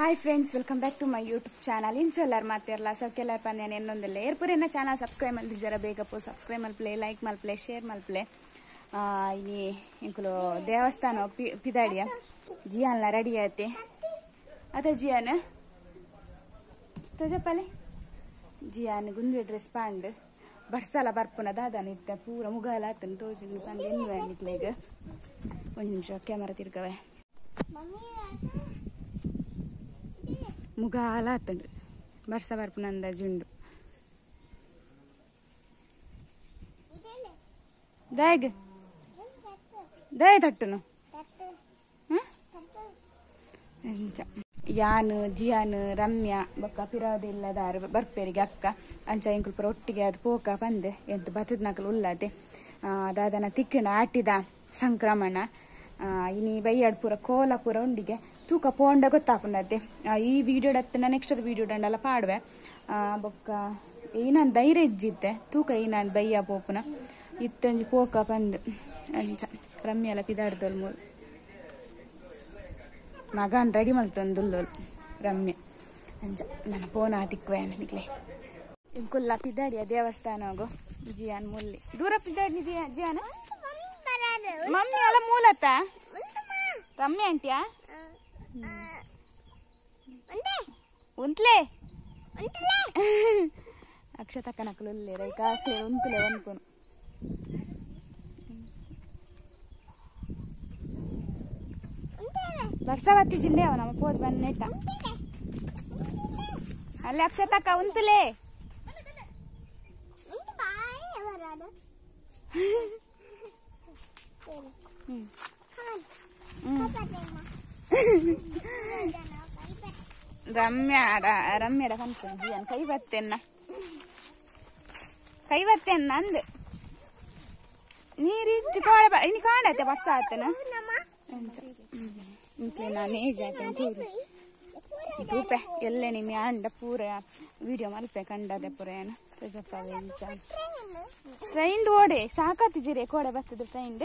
Hi friends, welcome back to my YouTube channel. ಇಂಚೆಲ್ಲರು ಮಾತಿರಲ್ಲ ಸೌಕೆಲ್ಲರ ಪನ್ಯಾನ ಎನ್ನೊಂದಿಲ್ಲ ಏರ್ಪುರೇನ ಚಾನಲ್ ಸಬ್ಸ್ಕ್ರೈಬ್ ಮಲ್ದಿಜರ ಬೇಗಪ್ಪು ಸಬ್ಸ್ಕ್ರೈಬ್ ಮಲ್ಪಲೆ ಲೈಕ್ ಮಲ್ಪಲೆ ಶೇರ್ ಮಲ್ಪಲೆ ಇನಿ ಇಂಕುಲು ದೇವಸ್ಥಾನ ಪಿದಾಡಿಯ ಜಿಯಾನ್ಲ ರೆಡಿ ಆಯ್ತೆ ಅದ ಜಿಯಾನ್ ತೋಜಪ್ಪಲೆ ಜಿಯಾನ್ ಗುಂದು ಡ್ರೆಸ್ ಪಾಂಡ್ ಬರ್ಸಲ ಬರ್ಪುನ ದಾದಾನ ಇತ್ತ ಪೂರ ಮುಗಾಲ ಆತನ ತೋಜಿ ಬಂದು ಎನ್ನುವೆ ನಿಕ್ಲೆಗ ಒಂದು ನಿಮಿಷ ಕ್ಯಾಮರಾ ತಿರ್ಗವೆ ಮುಗಾಲ ಆತಂಡು ಬರ್ಸ ಬರ್ಪುನಂದ ಜುಂಡು ದಾಯ್ ದಾಯ್ ತಟ್ಟನು ಯಾನು ಜಿಯಾನ್ ರಮ್ಯಾ ಬೊಕ್ಕ ಪಿರಾದಿಲ್ಲದಾರು ಬರ್ಪೇರಿಗೆ ಅಕ್ಕ ಅಂಚ ಇಂಕುಲ್ ಪುರ ಒಟ್ಟಿಗೆ ಅದು ಪೋಕ ಬಂದೆ ಎಂತ ಬತ್ತದ ನಕಲು ಉಲ್ಲದೆ ದಾದನ ತಿಕ್ಕಣ ಆಟಿದ ಸಂಕ್ರಮಣ ಇನಿ ಬೈಯಾಡ್ ಪೂರ ಕೋಲ ಪೂರ ಉಂಡಿಗೆ ತೂಕ ಪೋಂಡ ಗೊತ್ತಾಪುಂಡತೆ ಈ ವಿಡಿಯೋ ಡತ್ತನ ನೆಕ್ಸ್ಟ್ ವಿಡಿಯೋ ಡಂಡಲ್ಲ ಪಾಡುವೆ ಬೊಕ್ಕ ಏನಾನ್ ಧೈರ್ಯ ಇಜ್ಜಿತ್ತೆ ತೂಕ ಏನಾನ್ ಬೈಯ ಪೋಪುನ ಇತ್ತಂಜಿ ಪೋಕ ಬಂದು ಅಂಚ ರಮ್ಯಲ ಪಿದಾಡ್ದೋಲ್ ಮೂರು ಮಗನ್ ರೆಡಿ ಮಲ್ತೊಂದುಲ್ಲೋಲ್ ರಮ್ಯ ಅಂಚ ನನ್ನ ಪೋನ ತಿಕ್ಕುವೆ ನಿಕ್ಲೆ ಇಂಕುಲ್ಲ ಪಿದಾಡಿಯ ದೇವಸ್ಥಾನ ಹೋಗು ಜಿಯಾನ್ ಮುಲ್ಲಿ ದೂರ ಪಿದಾಡಿ ಜಿಯಾನ ಮಮ್ಮಿ ಅಲ್ಲ ಮೂಲತ ರಮ್ಯ ಅಂಟ್ಯಾ ಉಂತ್ಲೆ ಅಕ್ಷತಕ್ಕ ನಕಲುಲ್ಲೆ ರೈಕಾಕ್ಲೆ ಉಂತಲೆ ಒಂದ್ಕೊನು ಬರ್ಸವತ್ತಿ ಜಿಂಡೆ ಅವ ನಮ್ಮ ಪೋದ್ ಬಂದ್ ನೆಟ್ಟ ಅಲ್ಲಿ ಅಕ್ಷತಕ್ಕ ಉಂತಲೆ ರಮ್ಯಡ ಕನ್ಕೊಂಡು ಜಿಯಾನ್ ಕೈ ಬತ್ತೆನ್ನ ಅಂದ್ ನೀರಿಚ್ಚು ಕೋಳೆ ಇನ್ನು ಕಾಣತ್ತೆ ಬಸ್ಸ ಆತನ ನಾನು ಏಜ್ ಆಯ್ತು ರೂಪೆ ಎಲ್ಲೇ ನಿಮ್ಮ ಅಂಡ ಪೂರ ವಿಡಿಯೋ ಮಲ್ಪೆ ಕಂಡದೆ ಪೂರ ಏನು ಟ್ರೈನ್ ಓಡೆ ಸಾಕತ್ತು ಜಿರೆ ಕೋಡೆ ಬರ್ತದೆ ಟ್ರೈನ್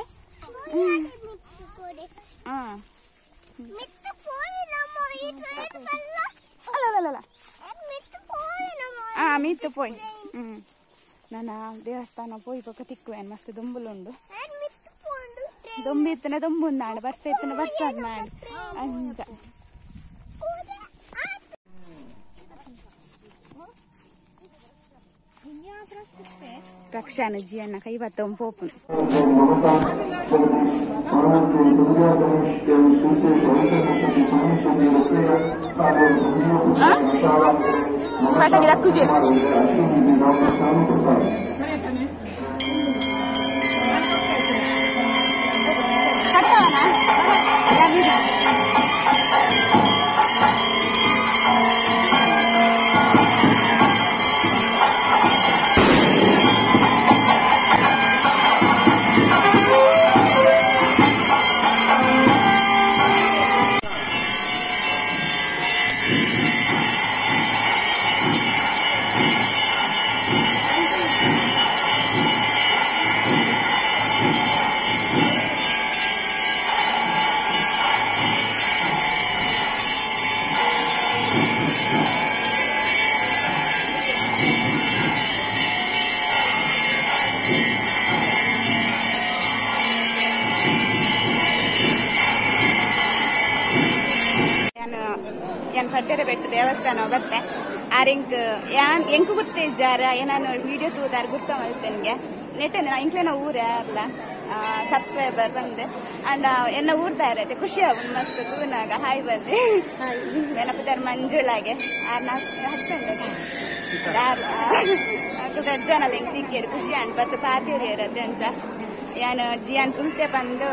ಮಿತ್ತು ಪೋಯ್ ನಾನು ದೇವಸ್ಥಾನ ಪೋಯ್ ಪಕ್ಕ ತಿಕ್ಕುವೇನು ಮಸ್ತ್ ದುಂಬುಲುಂಡು ದೊಂಬಿ ಇತ್ತನೆ ದೊಂಬುಂದು ನಾಡು ಬರ್ಸ ಇತ್ತನೆ ಬರ್ಸದ್ ನಾಡು ಅಂಚ ರಕ್ಷಾನ ಜಿಯನ್ನ ಕೈ ಬತ್ತ ಪೋಪುನು ಪಟಾಕಿ ದಕ್ಕುಜಿ ಪಟ್ಟರೆ ಬೆಟ್ಟು ದೇವಸ್ಥಾನ ಬತ್ತೆ ಆರಿಂಕ್ ಎಂಕು ಗೊತ್ತೇ ಜಾರ ಏನಾನು ವಿಡಿಯೋ ತೂದಾರು ಗುರ್ತ ಮಲ್ತೆನ್ಗೆ ನೆಟ್ಟನೆ ನಾ ಇಂಕ್ಲೇನ ಊರ ಅಲ್ಲ ಸಬ್ಸ್ಕ್ರೈಬರ್ ಬಂದೆ ಅಂಡ್ ಎನ್ನ ಊರ್ದಾರ ಖುಷಿ ಆಗುದು ಮಸ್ತ್ ತೂನಾಗ ಹಾಯ್ ಬಂದೆ ನೆನಪಿದಾರ ಮಂಜುಳಾಗೆ ಹತ್ತಂಡೆ ಜನಲ್ಲ ಹೆಂಗ್ ತಿಕ್ಕೇರು ಖುಷಿ ಅಂಡ್ ಬತ್ತು ಪಾತಿಯವ್ರು ಇರತ್ತೆ ಅಂಚ ಯಾನು ಜಿಯಾನ್ ಕುಂತೆ ಬಂದು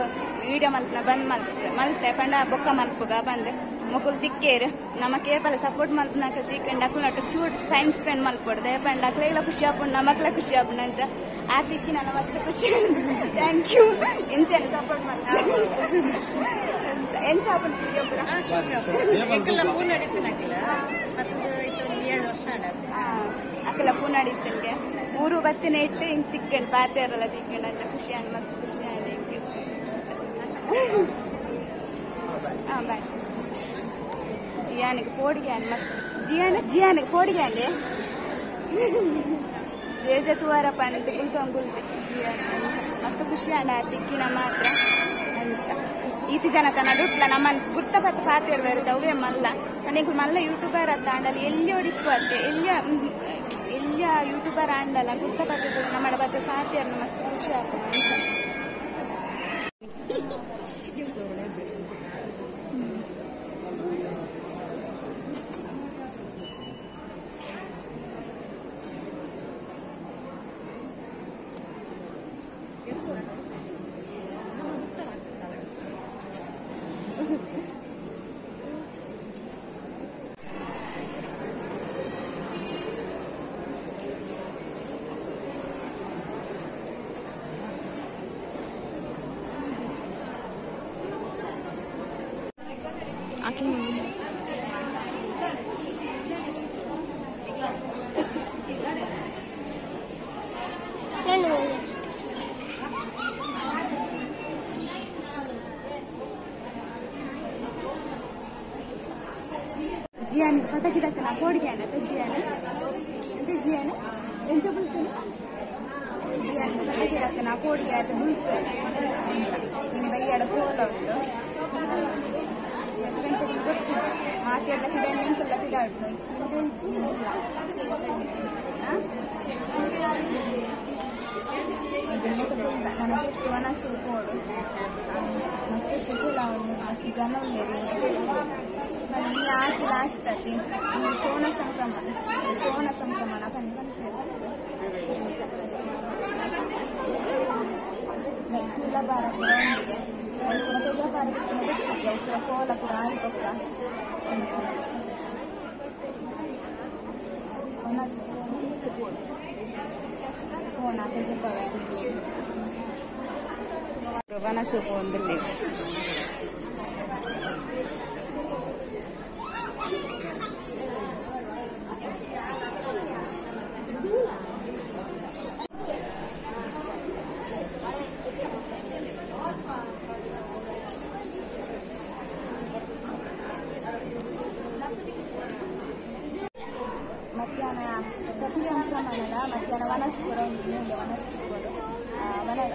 ವಿಡಿಯೋ ಮಲ್ಪನ ಬಂದ್ ಮಲ್ತೆ ಪಂಡ ಬೊಕ್ಕ ಮಲ್ಪುಗ ಬಂದು ಮಕ್ಕಳು ತಿಕ್ಕೇರು ನಮ್ಮ ಕೇಪಲ್ಲ ಸಪೋರ್ಟ್ ಮಲ್ಪನಾಕ ತಿಕ್ಕಂಡು ಅಕ್ಕನಟ್ಟು ಚೂಟ್ ಟೈಮ್ ಸ್ಪೆಂಡ್ ಮಲ್ಪಡ್ದೆ ಪಂಡ ಅಕ್ಲೆಲ್ಲ ಖುಷಿ ಆಪುಂಡು ನಮ್ಮಕ್ಲ ಖುಷಿ ಆಪುಂಡು ಅಂಚ ಆ ತಿಕ್ಕಿ ನನ್ನ ಮಸ್ತ್ ಖುಷಿ ಥ್ಯಾಂಕ್ ಯು ಎಂಚೇನು ಸಪೋರ್ಟ್ ಮಾಡ್ತಾ ಎಂಚ ಆಪುಂಡು ಅಕ್ಕೆಲ್ಲ ಪೂ ನಡೀತಿನ್ಗೆ ಊರು ಬತ್ತಿನ ಇಟ್ಟು ಹಿಂಗೆ ತಿಕ್ಕಂಡು ಪಾತೆಯರೆಲ್ಲ ತಿಕ್ಕಂಡು ಅಂಚ ಖುಷಿ ಅಂಡ್ ಮಸ್ತ್ ಖುಷಿ ಅಂಡ್ ಬಾಯ್. ಜಿಯಾನಿಗೆ ಪೋಡಿಗೆ ಅಂಡ್ ಮಸ್ತ್ ಜಿಯಾನಿಗೆ ಪೋಡಿಗೆ ಅಂಡೆ ಬೇಜ ತುವಾರ ಪಂತ ಗುಲ್ತೆ ಜಿಯಾನ್ ಅಂಚ ಮಸ್ತ್ ಖುಷಿ ಅಂಡ ತಿಕ್ಕಿನ ಮಾತ್ರ ಅಂಚ ಈತಿ ಜನ ತನ ಡುಟ್ಲ ನಮ್ಮನ್ ಗುರ್ತಪತ್ತ ಪಾತಿರ್ ಬೇರೆ ಅವೇ ಮಲ್ಲ ನನಗೆ ಮಲ್ಲ ಯೂಟ್ಯೂಬರ್ ಅತ್ತ ಅಂಡಲ್ಲಿ ಎಲ್ಲಿ ಹೊಡಿಪ್ಪು ಅತ್ತೆ ಎಲ್ಲಿಯ ಯೂಟ್ಯೂಬರ್ ಅಂಡಲ್ಲ ಗುರ್ತಪತ್ತ ನಮ್ಮ ಬತ್ತ ಪಾತಿಯರ್ ಮಸ್ತ್ ಖುಷಿ ಆಗ್ತದೆ ಅಂತ ಜಿಯಾನಿ ಪಟಾಕಿ ತಕ್ಕನ ಕೋಡಿಗೆ ಅನ್ನತ್ತೆ ಜಿಯಾನಿ ಎಂತ ಜಿಯಾನಿ ಎಂಚ ಬುಲ್ತೇನೆ ಜಿಯಾನಿ ಪಟಾಕಿ ತಕ್ಕನ ಕೋಡಿಗೆ ಆಯ್ತು ಬುಲ್ತೇನೆ ಇನ್ನು ಬೈಯಾಡ ಪೋಲ ಉಂಟು ಗೊತ್ತು ಮಾತೆಲ್ಲ ಪಿಡ ನೆಂಪೆಲ್ಲ ಪಿಡ ಉಂಟು ಸುಂದೆ ಇಲ್ಲ ನನಗೆ ಮನಸ್ಸು ಕೋಡು ಮಸ್ತ್ ಶುಕುಲ ಉಂಟು ಮಸ್ತ್ ಜನ ಉಂಟು ಇನ್ನು ಆಯ್ತು ಲಾಸ್ಟ್ ಅತಿ ಸೋನ ಸಂಕ್ರಮಣ ತುಲ ಬಾರ ಕೂಡ ಉಂಡಿಗೆ ಕೂಡ ತುಲ ಬಾರ ಕೂಡ ಗೊತ್ತಿದೆ ಕೂಡ ಕೋಲ ಕೂಡ ಆಯ್ತಕ್ಕ ಫೋನ್ ಆಕೇಶಪ್ಪವೇ ಮನಸ್ಸು ಫೋನ್ದಲ್ಲಿ ಮಧ್ಯಾಹ್ನ ಪ್ರತಿ ಸಂಕ್ರಮಣದ ಮಧ್ಯಾಹ್ನ ವನಸ್ಪುರ ಮುಂದೆ ವನಸ್ಪುರಗಳು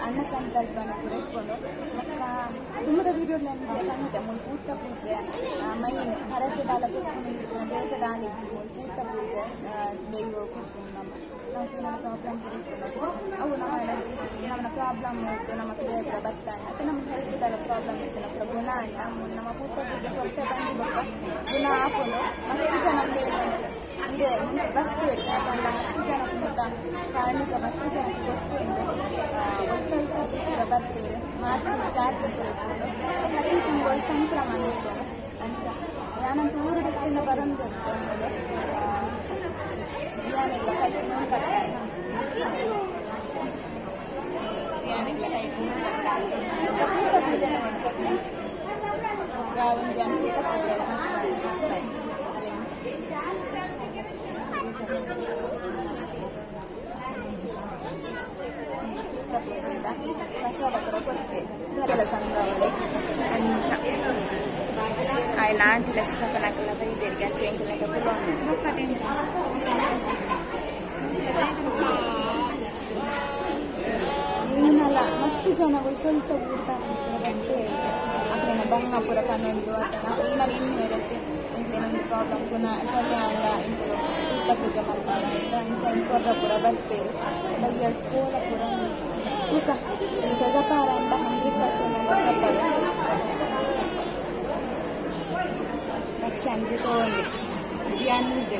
ಅನ್ನ ಸಂಕಲ್ಪನ ಕೂಡ ಇಟ್ಕೊಂಡು ತುಂಬದ ವೀಡಿಯೋಗಳಲ್ಲಿ ಬಂದಿದೆ ಮೂಲ ಪೂತ ಪೂಜೆ ಮೈನ್ ಹರಕೆ ದಾಲ ಕೊಟ್ಕೊಂಡು ದೇವತೆ ದಾಲಿಜ್ಜಿ ಮೂಲ ಪೂತ ಪೂಜೆ ದೈವ ಕೊಟ್ಕೊಂಡು ನಮ್ಮ ಪ್ರಾಬ್ಲಮ್ ಇಟ್ಕೊಂಡು ಅವು ನಮ್ಮ ಪ್ರಾಬ್ಲಮ್ ಇತ್ತು ನಮ್ಮ ದೇವರ ಭತ್ತ ಮತ್ತು ನಮ್ಮ ಹೆಲ್ತ್ ದಾಲ ಪ್ರಾಬ್ಲಮ್ ಇತ್ತು ನಮ್ಮ ಗುಣ ಅಂಡ ನಮ್ಮ ಪೂತ ಪೂಜೆ ಕೊರತೆ ಬಂದಿಬೇಕು ಗುಣ ಹಾಕೊಂಡು ಮಸ್ತ್ ಜನ ಮೇಲೆ ಹಿಂದೆ ಬರ್ತೀರಿ ಯಾಕಂದ್ರೆ ಮಸ್ತ್ ಜನಕ್ಕೆ ಮುಟ್ಟ ಕಾರಣಿಕ ಮಸ್ತ್ ಜನಕ್ಕೆ ಗೊತ್ತಿದ್ದು ಒಟ್ಟಲ್ಕ ಬರ್ತೀರಿ ಮಾರ್ಚ್ ಜಾತ್ರೆ ಇಟ್ಕೊಂಡು ಪ್ರತಿ ತಿಂಗಳು ಸಂಕ್ರಮಣ ಇತ್ತು ಅಂಚ ನಾನಂತೂ ಊರಿಡಕ್ಕಿಂದ ಬರೋದು ಅನ್ನೋದು ಜಿಯಾನಿಗೆ ಕಟ್ಟಿ ಜಿಯಾನಿಗೆ ಕೈಟಿ ಒಂದು ಜನ ಪೂಜೆ ಪ್ರಸಾದ ಕೂಡ ಕೊಡ್ತೇವೆ ಎಲ್ಲ ಸಂಘವಲ್ಲಿ ಅಂಚ ಆಯ್ತು ಆಂಟಿಲ ಚಿಕ್ಕಪ್ಪನಾಕೆಲ್ಲ ಬೈದೇರಿಗೆ ಅಂಚೆ ಎಂಕೆಲ್ಲ ಇನ್ನೆಲ್ಲ ಮಸ್ತ್ ಜನ ಕೊಲ್ತ ಊಡ್ತಾರೆ ಗಂಟೆ ಅದ್ರ ಬಂಗಾಪುರ ಪನ್ನೊಂದು ಅಥವಾ ಈನಲ್ಲಿ ಇನ್ನೂ ಇರುತ್ತೆ ನಮ್ಗೆ ಪ್ರಾಬ್ಲಮ್ ಪುನಃ ಸರಿ ಅಂಡ ಇಂಟು ಊಟ ಪೂಜೆ ಮಾಡ್ತಾರೆ ಅಂಚ ಇಂಕೊರ್ರ ಪುರ ಬರ್ತೇವೆ ಬೈಯ ಕೋಲ ಪುರ ಊಟ ಗಜಪಾರ ಅಂಡ 100% ಲಕ್ಷ ಅಂಜಿ ತಗೊಂಡು ಧ್ಯಾನಿದ್ದೆ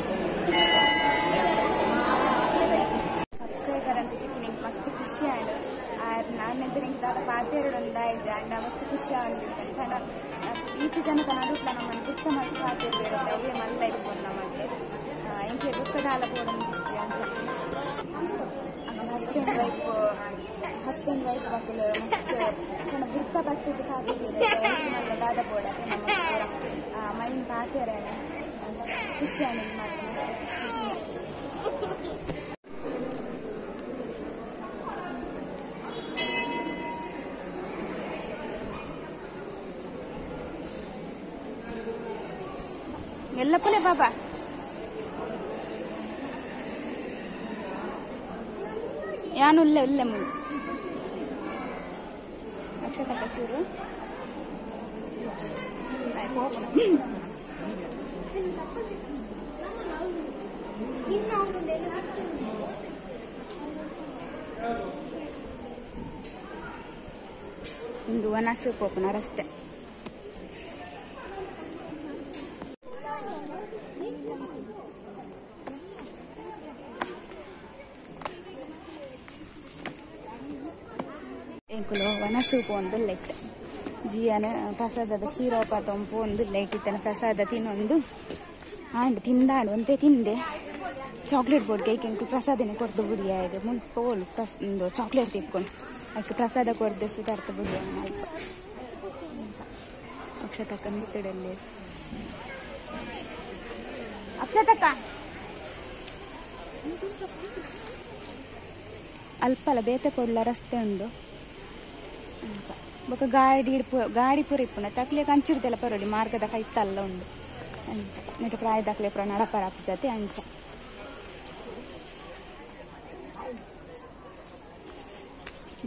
ಸಬ್ಸ್ಕ್ರೈಬರ್ ಅಂತ ನಿಂಗೆ ಮಸ್ತ್ ಖುಷಿ ಆಯ್ತು ನಾನಂತ ನಿಂಗೆ ದಾದ ಪಾತೆರಡೊಂದು ಆಯ್ತು ಅಂಡ ಮಸ್ತ್ ಖುಷಿ ಆಗಿರ್ತಾನೆ ಕಣ ಈತಿ ಜನ ನಡುಟ್ಲ ನಮ್ಮನ್ನು ಗುರ್ತ ಮತ್ತು ಪಾತಿರ್ಬೇರೆ ಅವೇ ಮಲ್ಲ ಇಟ್ಕೊಂಡು ನಮಗೆ ಇಂಕೆ ದುಃಖದಾಲ ಕೂಡ ಮುಗಿಸಿ ಅಂಚ ಹಸ್ಬೆಂಡ್ ವೈಫ್ ಮಕ್ಕಳು ಮಸ್ತ್ ಕಣ ಗುರ್ತ ಬರ್ತದೆ ಪಾತಿರ್ಬೇರೆ ಮಲ್ಲ ದಾದ ಬೋಡ ನಮ್ಮ ಮೈನ್ ಪಾತೆರ ಖುಷಿ ಆಗಿದೆ ಮಸ್ತ್ ಎಲ್ಲಪ್ಪಲೆ ಬಾಬಾ ಯಾನು ಉಲ್ಲೆ ಉಲ್ಲೆ ಮುಳ್ಳು ಅಕ್ಷತಕ್ಕ ಚೂರು ಇಂದು ವನಸು ಪೋಪನ ರಸ್ತೆ ಎಂಕುಲು ವನಸು ಪೋಂದು ಲೈಟ್ ಜಿಯನ ಪ್ರಸಾದದ ಚೀರೋಪಾತ ಪೋಂದು ಲೈಟ್ ಇತ್ತನ ಪ್ರಸಾದ ತಿನ್ನೊಂದು ಆಂಡ್ ತಿಂದಾಂಡು ಒಂದೇ ತಿಂದೆ ಚಾಕ್ಲೇಟ್ ಬೋರ್ಡ್ ಕೇಕ್ ಎಂಕು ಪ್ರಸಾದನೆ ಕೊರ್ದು ಬುಡಿಯ ಇದು ಮುಲ್ಪೋಲು ಒಂದು ಚಾಕ್ಲೇಟ್ ತಿಕ್ಕೊಂಡು ಅದಕ್ಕೆ ಪ್ರಸಾದ ಕೊರ್ದೆ ಸುಧಾರ್ಥ ಬುಡಿಯ ಅಲ್ಪ ಅಕ್ಷತಕ್ಕ ನಿತ್ತಡಲ್ಲಿ ಅಕ್ಷತಕ್ಕ ಅಲ್ಪಲ ಬೇತೆ ಕೊಡ್ಲ ರಸ್ತೆ ಉಂಡು ಬೊಕ್ಕ ಗಾಡಿ ಪೂರ ಇಪ್ಪುಂಡ ತಕ್ಲೆ ಕಂಚಿಡ್ದೆಲ್ಲ ಪರೋಡಿ ಮಾರ್ಗದ ಕೈತಲ್ಲ ಉಂಡು ಅಂಚ ನೆಟ್ಟ ಪ್ರಾಯದಕ್ಲೆ ಪುರ ನಡಪರ ಜೊತೆ ಅಂಚ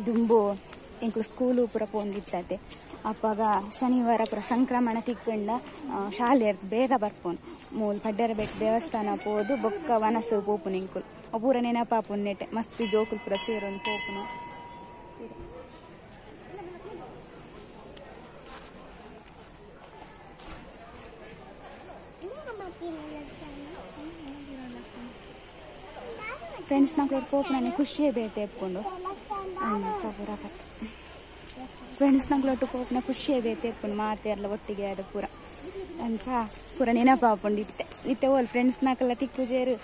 ದುಂಬು ಎಂಕ್ಲು ಸ್ಕೂಲು ಪೂರ ಪೋಂದಿತ್ತತೆ ಅಪ್ಪಾಗ ಶನಿವಾರ ಪೂರ ಸಂಕ್ರಮಣ ತಿಕ್ಕೊಂಡ ಶಾಲೆ ಬೇಗ ಬರ್ಪೋನು ಮೂಲ ಪಡ್ಡೆರಬೆಟ್ಟು ದೇವಸ್ಥಾನ ಪೋದು ಬೊಕ್ಕ ವನಸು ಪೋಪುನು ಎಂಕುಲು ಪೂರ ನೆನಪಾಪುನ್ ನೆಟ್ಟೆ ಮಸ್ತ್ ಜೋಕುಲು ಪೂರ ಸೇರೊಂದು ಪೋಪುನು ಫ್ರೆಂಡ್ಸ್ ನಕ್ಳು ಪೋಪುನ ಖುಷಿಯೇ ಬೇತೆ ಎಪ್ಕೊಂಡು ಪೂರ ಕತೆ ಫ್ರೆಂಡ್ಸ್ ನಕ್ಳೊಟ್ಟು ಪೋಪುನ ಖುಷಿಯೇ ಬೇತೆ ಎಪ್ಕೊಂಡು ಮಾತೆಲ್ಲ ಒಟ್ಟಿಗೆ ಅದು ಪೂರ ಅಂಚ ಪೂರ ನೆನಪಾಪುಂಡು ಇತ್ತೆ ಓಲ್ ಫ್ರೆಂಡ್ಸ್ ನಾಕೆಲ್ಲ ತಿಕ್ಕುಜೇರು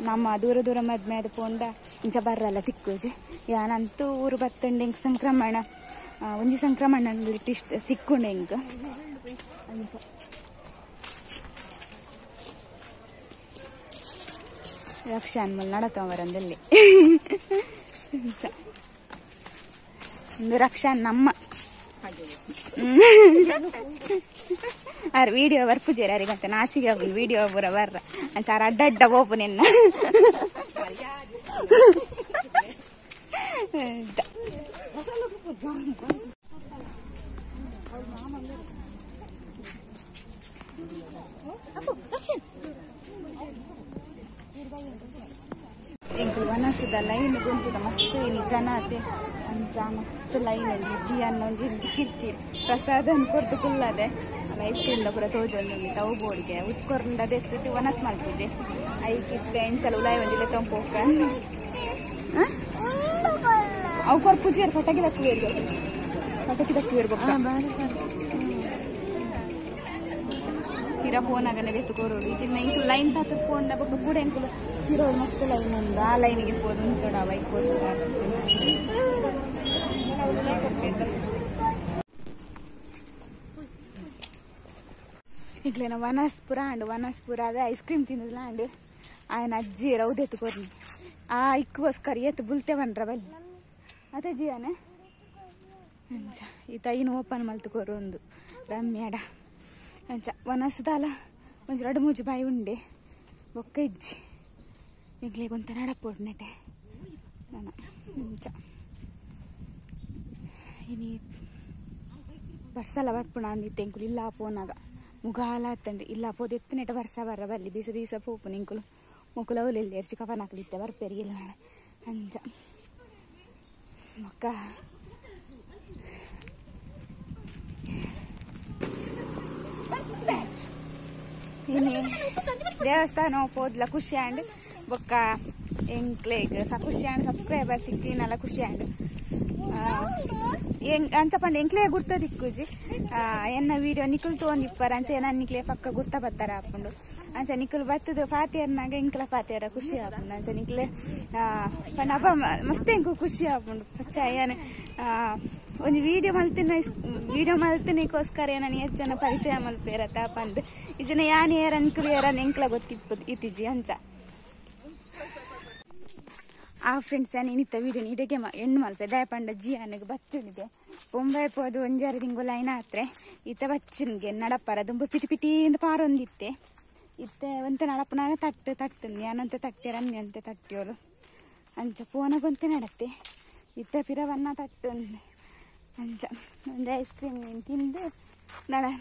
ನಮ್ಮ ದೂರ ದೂರ ಮದ್ಮೆ ಅದು ಪೋಂಡ ಇಂಚ ಬರ್ರಲ್ಲ ತಿಕ್ಕುಜೆ ಯಾನಂತೂ ಊರು ಬತ್ತಂಡು ಹೆಂಗೆ ಸಂಕ್ರಮಣ ಒಂಜಿ ಸಂಕ್ರಮಣ ಇಷ್ಟ ತಿಕ್ಕೊಂಡು ಹೆಂಗೆ ಅಂತ ರಕ್ಷಾ ಅನ್ಮಲ್ ನಡತವರಂದಲ್ಲಿ ಒಂದು ರಕ್ಷಾ ನಮ್ಮ ವಿಡಿಯೋ ಬರ್ಪುಜೇರಿ ಅರಿಗಂತ ನಾಚಿಗೆ ಹೋಗ್ಲಿ ವಿಡಿಯೋ ಪೂರ ಬರ್ರ ಅಂಚಾರ ಅಡ್ಡ ಹೋಪು ನಿನ್ನ ಎಂಕುಲು ವನಸದ ಲೈನ್ ಗೊಂತುದ ಮಸ್ತ್ ಇನಿ ಜನ ಅತೆ ಅಂಚ ಮಸ್ತ್ ಲೈನ್ ಅಲ್ಲಿ ಜಿ ಅನ್ನೊಂಜಿ ಕಿರ್ಕಿರಿ ಪ್ರಸಾದ ಕೊರ್ದು ಕುಲ್ಲದೆ ಐಸ್ ಕ್ರೀಮ್ದ ಪೂರ ತೋಜೊಂದು ಟವ್ ಬೋರ್ಡ್ಗೆ ಉತ್ಕೊರ್ಂಡದ ಎತ್ತಿತ್ತು ವನಸ್ ಮಲ್ಪುಜೆ ಐಕಿತ್ತೆ ಎಂಚಲ ಉಲಾಯಿ ಒಂದಿಲ್ಲ ತಂಪೋಕ ಅವು ಕೊರ್ಪುಜೇರು ಪಟಾಕಿ ದಕ್ಕುವೇರ್ಗೆ ತೀರಾ ಫೋನಾಗನೆ ಬೆತ್ತು ಕೊರೋಡು ಚಿನ್ನ ಇದು ಲೈನ್ ತಾತ ಫೋನ್ ಬೊಕ್ಕ ಕೂಡ ಎಂಕುಲು ಇರೋ ಮಸ್ತ್ ಲೈನ್ ಉಂಡು ಆ ಲೈನಿಗೆ ಫೋನ್ ಉಂಟೋಡ ಬೈಕೋಸ್ಕರ ಈಗಲೇನ ವನಸ್ಪುರ ಅದ ಐಸ್ ಕ್ರೀಮ್ ತಿಂದಿಲ್ಲ ಅಂಡು ఆయన ಅಜ್ಜಿ ರೌದ್ ಎತ್ಕೊರ್ನಿ ಆ ಇಕ್ಕೋಸ್ಕರ ಎತ್ತು ಬುಲ್ತೆ ಬನ್ರ ಬಲ್ಲಿ ಅದೇ ಜಿಯಾನೆ ಅಂಚ ಈ ತೈನು ಓಪನ್ ಮಲ್ತುಕೋರು ಒಂದು ರಮ್ಯಾಡ ಅಂಚ ವನಸ್ದಲ್ಲ ಒಂದು 2-3 ಬಾಯಿ ಉಂಡೆ ಬೊಕ್ಕ ಇಜ್ಜಿ ಈಗಲೇ ಗೊಂತ ನಡಪೋಡು ನೆಟೆ ನಾನು ಅಂಚ ಇನಿ ಬರ್ಸಲ್ಲ ಬರ್ಪುಣ ಅಂದಿತ್ತು ಎಂಕುಲು ಇಲ್ಲ ಪೋನಾಗ ಮುಗಾಲ ಹತ್ತಂಡು ಇಲ್ಲ ಪೋದು ಎತ್ತು ನೆಟ ಬರ್ಸ ಬರ್ರ ಬಲ್ಲಿ ಬೀಸ ಬೀಸ ಪೋಪು ಎಂಕುಲು ಮುಕುಲ ಅವಲೆಲ್ಲಿ ಎರ್ಸಿ ಕಫನಾಕ್ಲಿತ್ತೆ ಬರ್ಪೇರಿಗಿಲ್ಲ ಅಂಚ ಮೊಕ್ಕ ಇನಿ ದೇವಸ್ಥಾನ ಹೋದ್ಲ ಖುಷಿ ಆಂಡ್ ಬೊಕ್ಕ ಎಂಕ್ಲೇಗ್ ಖುಷಿ ಆಂಡ್ ಸಬ್ಸ್ಕ್ರೈಬರ್ ಸಿಕ್ಕಿನಲ್ಲ ಖುಷಿ ಆಂಡ್ ಅಂಚ ಪಂಡ ಎಂಕ್ಲೇ ಗುರ್ತ ದಿಕ್ಕುಜಿ ಎನ್ನ ವಿಡಿಯೋ ನಿಕುಲ್ ತೋಂದಿಪ್ಪರ ಅಂಚ ಏನ ನಿಕ್ಲೆ ಪಕ್ಕ ಗುರ್ತ ಬತ್ತಾರ ಹಾಕೊಂಡು ಅಂಚ ನಿಕುಲ್ ಬತ್ತದ ಫಾತಿಯರ್ನಾಗ ಎಂಕ್ಲ ಫಾತಿಯರ ಖುಷಿ ಹಾಕೊಂಡು ಅಂಚ ನಿಕ್ಲೆ ಪಂಡ ಹಬ್ಬ ಮಸ್ತ್ ಎಂಕು ಖುಷಿ ಹಾಕೊಂಡು ಪಚ್ಚ ಏನ ಒಂದು ವಿಡಿಯೋ ಮಲ್ತಿನಿಗೋಸ್ಕರ ನಾನು ಎಷ್ಟು ಜನ ಪರಿಚಯ ಮಲ್ಪೇರತ್ತ ಪಂದ್ ಈ ಜನ ಯಾನ್ ಏರ ಅನ್ಕುಲು ಏರನ್ ಎಂಕ್ಲ ಗೊತ್ತಿಪ್ಪದು ಇತ್ತಿಜಿ ಅಂಚ ಆ ಫ್ರೆಂಡ್ಸ್ ಏನಿತ್ತ ವಿಡಿಯೋ ಇಡಗೆ ಹೆಣ್ಣು ಮಲ್ಪೆ ದಯಪಂಡ ಜಿ ಅನ್ನಗೆ ಬತ್ತುಳಿದೆ ಬೊಂಬೈ ಪೋದು 1-2 ತಿಂಗಳು ಲೈನ್ ಆತ್ರೆ ಈತ ಬಚ್ಚಿನ್ಗೆ ನಡಪ್ಪರ ದುಂಬ ಪಿಟಿ ಪಿಟಿ ಅಂತ ಪಾರೊಂದಿತ್ತೆ ಇತ್ತೆ ಒಂತೆ ನಡಪನಾಗ ತಟ್ಟು ಯಾನಂತೆ ತಟ್ಟೆ ರಮ್ಮಿ ಅಂತೆ ತಟ್ಟಿಯೋಳು ಅಂಚ ಪೋನಗೊಂತೆ ನಡತ್ತೆ ಇತ್ತೆ ಪಿರವನ್ನ ತಟ್ಟು ಅಂಚ ಒಂದು ಐಸ್ ಕ್ರೀಮ್ ತಿಂದು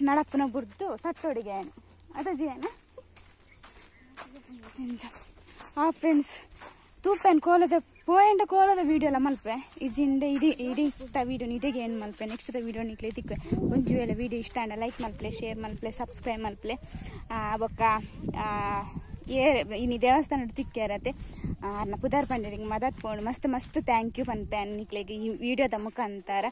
ನಡಪನ ಬುರ್ದು ತಟ್ಟೊಡಿಗೆ ಅದ ಜೀವನ ಅಂಚ ಫ್ರೆಂಡ್ಸ್ ತೂಪೇನು ಕೋಲದ ಕೋಲದ ವೀಡಿಯೋ ಎಲ್ಲ ಮಲ್ಪೆ ಇಜಿಂಡೆ ಇಡೀ ವೀಡಿಯೋ ಇಡಿಗೆ ಏನು ಮಲ್ಪೆ ನೆಕ್ಸ್ಟ್ ವೀಡಿಯೋ ನಿಕ್ಲೆ ತಿಕ್ವೆ ಒಂಜು ವೇಳೆ ವೀಡಿಯೋ ಇಷ್ಟ ಅಂಡ ಲೈಕ್ ಮಲ್ಪಲೆ ಶೇರ್ ಮಲ್ಪಲೆ ಸಬ್ಸ್ಕ್ರೈಬ್ ಮಲ್ಪಲೆ ಬೊಕ್ಕ ಇನಿ ದೇವಸ್ಥಾನ ತಿಕ್ಕ್ಯಾರತ್ತೆ ಪುದಾರ್ ಪಂಡಿರಿಗೆ ಮದತ್ ಪೋಂಡು ಮಸ್ತ್ ಥ್ಯಾಂಕ್ ಯು ಪನ್ಪೆ ನಿಕ್ಲೆಗೆ ಈ ವಿಡಿಯೋದ ಮುಖಾಂತರ.